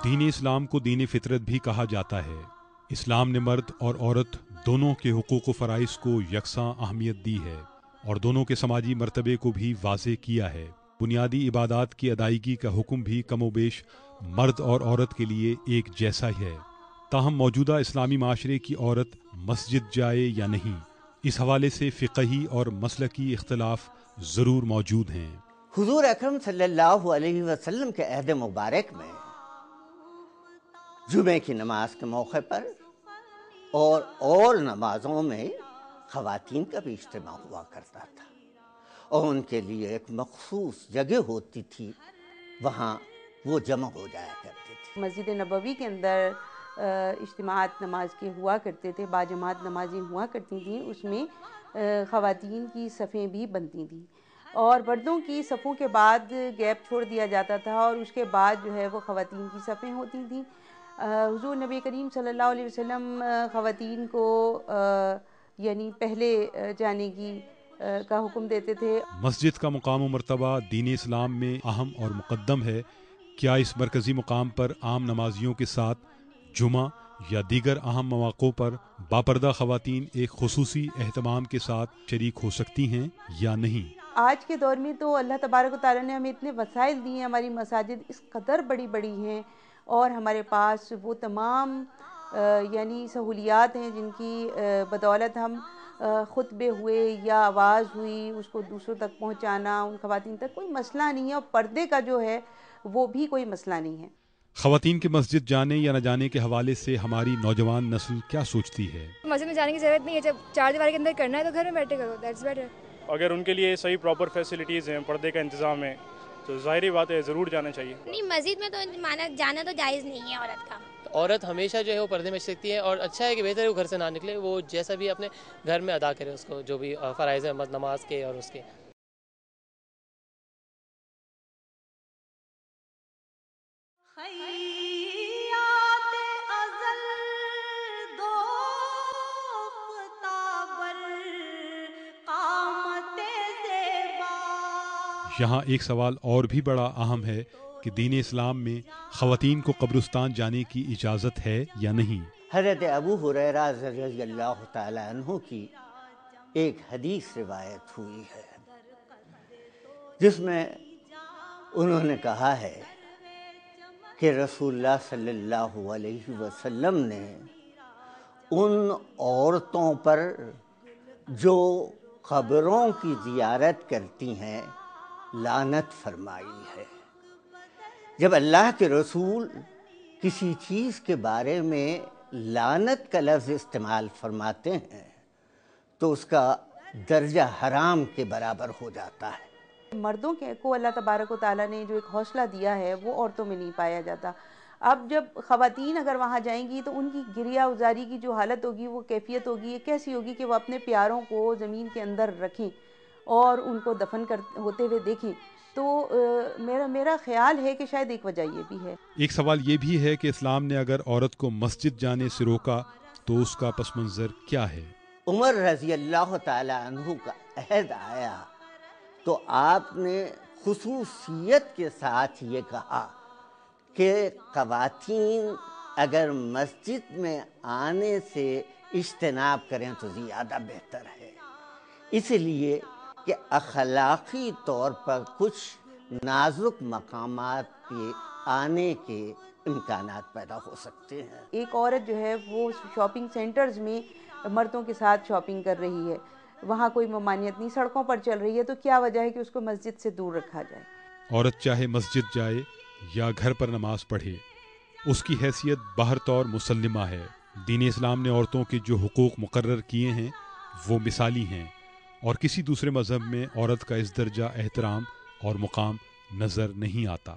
دین اسلام کو دین فطرت بھی کہا جاتا ہے۔ اسلام نے مرد اور عورت دونوں کے حقوق و فرائض کو یکساں اہمیت دی ہے اور دونوں کے سماجی مرتبے کو بھی واضح کیا ہے۔ بنیادی عبادات کی ادائیگی کا حکم بھی کم و بیش مرد اور عورت کے لیے ایک جیسا ہی ہے۔ تاہم موجودہ اسلامی معاشرے کی عورت مسجد جائے یا نہیں، اس حوالے سے فقہی اور مسلکی اختلاف ضرور موجود ہیں۔ حضور اکرم صلی اللہ علیہ وسلم کے عہد مبارک میں جمعے کی نماز کے موقع پر اور نمازوں میں خواتین کا بھی اجتماع ہوا کرتا تھا اور ان کے لیے ایک مخصوص جگہ ہوتی تھی، وہاں وہ جمع ہو جایا کرتے تھے۔ مسجد نبوی کے اندر اجتماعات نماز کے ہوا کرتے تھے، باجماعت نمازیں ہوا کرتی تھیں، اس میں خواتین کی صفیں بھی بنتی تھیں اور مردوں کی صفوں کے بعد گیپ چھوڑ دیا جاتا تھا اور اس کے بعد جو ہے وہ خواتین کی صفیں ہوتی تھیں۔ حضور نبی کریم صلی اللہ علیہ وسلم خواتین کو یعنی پہلے جانے کی کا حکم دیتے تھے۔ مسجد کا مقام و مرتبہ دین اسلام میں اہم اور مقدم ہے۔ کیا اس مرکزی مقام پر عام نمازیوں کے ساتھ جمعہ یا دیگر اہم مواقع پر باپردہ خواتین ایک خصوصی اہتمام کے ساتھ شریک ہو سکتی ہیں یا نہیں؟ آج کے دور میں تو اللہ تبارک و تعالیٰ نے ہمیں اتنے وسائل دیے ہیں، ہماری مساجد اس قدر بڑی بڑی ہیں اور ہمارے پاس وہ تمام یعنی سہولیات ہیں جن کی بدولت ہم خطبے ہوئے یا آواز ہوئی اس کو دوسروں تک پہنچانا، ان خواتین تک کوئی مسئلہ نہیں ہے اور پردے کا جو ہے وہ بھی کوئی مسئلہ نہیں ہے۔ خواتین کے مسجد جانے یا نہ جانے کے حوالے سے ہماری نوجوان نسل کیا سوچتی ہے؟ مسجد میں جانے کی ضرورت نہیں ہے، جب چار دیواری کے اندر کرنا ہے تو گھر میں بیٹھے کرو، دیٹس بیٹر۔ اگر ان کے لیے صحیح پراپر فیسلٹیز ہیں، پردے کا انتظام ہے تو ظاہری بات ہے ضرور جانا چاہیے۔ نہیں، مسجد میں تو جانا تو جائز نہیں ہے عورت کا۔ عورت ہمیشہ جو ہے وہ پردے میں سکتی ہے اور اچھا ہے کہ بہتر ہے وہ گھر سے نہ نکلے، وہ جیسا بھی اپنے گھر میں ادا کرے اس کو جو بھی فرائض ہیں نماز کے اور اس کے۔ یہاں ایک سوال اور بھی بڑا اہم ہے کہ دین اسلام میں خواتین کو قبرستان جانے کی اجازت ہے یا نہیں؟ حضرت ابو ہریرہ رضی اللہ تعالی عنہ کی ایک حدیث روایت ہوئی ہے جس میں انہوں نے کہا ہے کہ رسول اللہ صلی اللہ علیہ وسلم نے ان عورتوں پر جو قبروں کی زیارت کرتی ہیں لعنت فرمائی ہے۔ جب اللہ کے رسول کسی چیز کے بارے میں لعنت کا لفظ استعمال فرماتے ہیں تو اس کا درجہ حرام کے برابر ہو جاتا ہے۔ مردوں کو اللہ تبارک و تعالیٰ نے جو ایک حوصلہ دیا ہے وہ عورتوں میں نہیں پایا جاتا۔ اب جب خواتین اگر وہاں جائیں گی تو ان کی گریہ ازاری کی جو حالت ہوگی وہ کیفیت ہوگی، یہ کیسی ہوگی کہ وہ اپنے پیاروں کو زمین کے اندر رکھیں اور ان کو دفن ہوتے ہوئے دیکھیں۔ تو میرا خیال ہے کہ شاید ایک وجہ یہ بھی ہے۔ ایک سوال یہ بھی ہے کہ اسلام نے اگر عورت کو مسجد جانے سے روکا تو اس کا پس منظر کیا ہے؟ عمر رضی اللہ تعالی عنہ کا عہد آیا تو آپ نے خصوصیت کے ساتھ یہ کہا کہ خواتین اگر مسجد میں آنے سے اجتناب کریں تو زیادہ بہتر ہے، اس لیے کہ اخلاقی طور پر کچھ نازک مقامات پہ آنے کے امکانات پیدا ہو سکتے ہیں۔ ایک عورت جو ہے وہ شاپنگ سینٹرز میں مردوں کے ساتھ شاپنگ کر رہی ہے، وہاں کوئی ممانعت نہیں، سڑکوں پر چل رہی ہے، تو کیا وجہ ہے کہ اس کو مسجد سے دور رکھا جائے؟ عورت چاہے مسجد جائے یا گھر پر نماز پڑھے، اس کی حیثیت باہر طور مسلمہ ہے۔ دین اسلام نے عورتوں کے جو حقوق مقرر کیے ہیں وہ مثالی ہیں اور کسی دوسرے مذہب میں عورت کا اس درجہ احترام اور مقام نظر نہیں آتا۔